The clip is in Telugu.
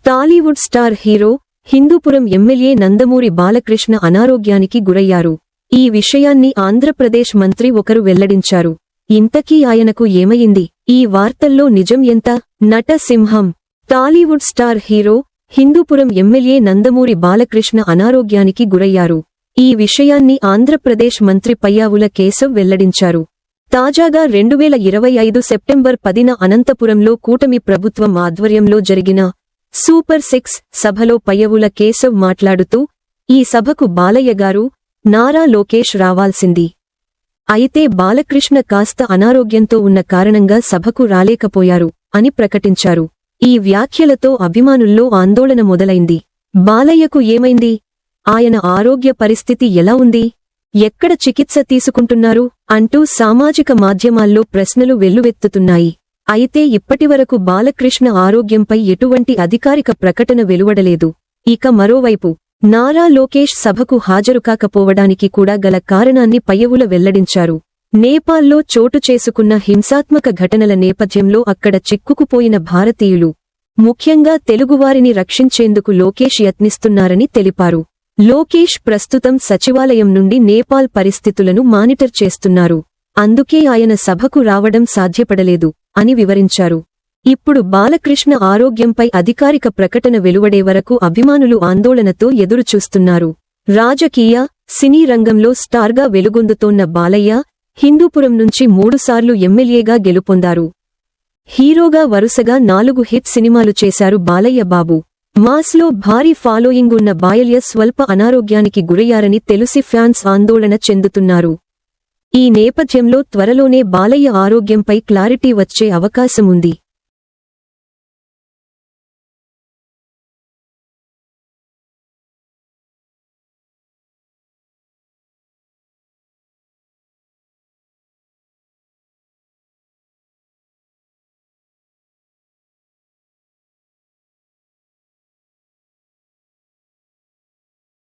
Tollywood star hero Hindupuram MLA Nandamuri Balakrishna అనారోగ్యానికి గురయ్యారు. ఈ విషయాన్ని ఆంధ్రప్రదేశ్ మంత్రి ఒకరు వెల్లడించారు. ఇంతకీ ఆయనకు ఏమయింది? ఈ వార్తల్లో నిజం ఎంత? నట సింహం Tollywood star hero Hindupuram MLA Nandamuri Balakrishna అనారోగ్యానికి గురయ్యారు. ఈ విషయాన్ని ఆంధ్రప్రదేశ్ మంత్రి పయ్యావుల కేశవ్ వెల్లడించారు. తాజాగా 2025 సెప్టెంబర్ 10న అనంతపురంలో కూటమి ప్రభుత్వం ఆధ్వర్యంలో జరిగిన సూపర్ 6 సభలో పయ్యావుల కేశవ్ మాట్లాడుతూ, ఈ సభకు బాలయ్య గారు, నారా లోకేష్ రావాల్సింది. అయితే బాలకృష్ణ కాస్త అనారోగ్యంతో ఉన్న కారణంగా సభకు రాలేకపోయారు అని ప్రకటించారు. ఈ వ్యాఖ్యలతో అభిమానుల్లో ఆందోళన మొదలైంది. బాలయ్యకు ఏమైంది? ఆయన ఆరోగ్య పరిస్థితి ఎలా ఉంది? ఎక్కడ చికిత్స తీసుకుంటున్నారు? అంటూ సామాజిక మాధ్యమాల్లో ప్రశ్నలు వెల్లువెత్తుతున్నాయి. అయితే ఇప్పటివరకు బాలకృష్ణ ఆరోగ్యంపై ఎటువంటి అధికారిక ప్రకటన వెలువడలేదు. ఇక మరోవైపు నారా లోకేష్ సభకు హాజరుకాకపోవడానికి కూడా గల కారణాన్ని పయ్యావుల వెల్లడించారు. నేపాల్లో చోటు చేసుకున్న హింసాత్మక ఘటనల నేపథ్యంలో అక్కడ చిక్కుకుపోయిన భారతీయులు, ముఖ్యంగా తెలుగువారిని రక్షించేందుకు లోకేష్ యత్నిస్తున్నారని తెలిపారు. లోకేష్ ప్రస్తుతం సచివాలయం నుండి నేపాల్ పరిస్థితులను మానిటర్ చేస్తున్నారు. అందుకే ఆయన సభకు రావడం సాధ్యపడలేదు అని వివరించారు. ఇప్పుడు బాలకృష్ణ ఆరోగ్యంపై అధికారిక ప్రకటన వెలువడే వరకు అభిమానులు ఆందోళనతో ఎదురుచూస్తున్నారు. రాజకీయ, సినీ రంగంలో స్టార్గా వెలుగొందుతోన్న బాలయ్య హిందూపురం నుంచి 3 సార్లు ఎమ్మెల్యేగా గెలుపొందారు. హీరోగా వరుసగా 4 హిట్ సినిమాలు చేశారు బాలయ్య బాబు. మాస్లో భారీ ఫాలోయింగ్ ఉన్న బాలయ్య స్వల్ప అనారోగ్యానికి గురయ్యారని తెలిసి ఫ్యాన్స్ ఆందోళన చెందుతున్నారు. ఈ నేపథ్యంలో త్వరలోనే బాలయ్య ఆరోగ్యంపై క్లారిటీ వచ్చే అవకాశముంది.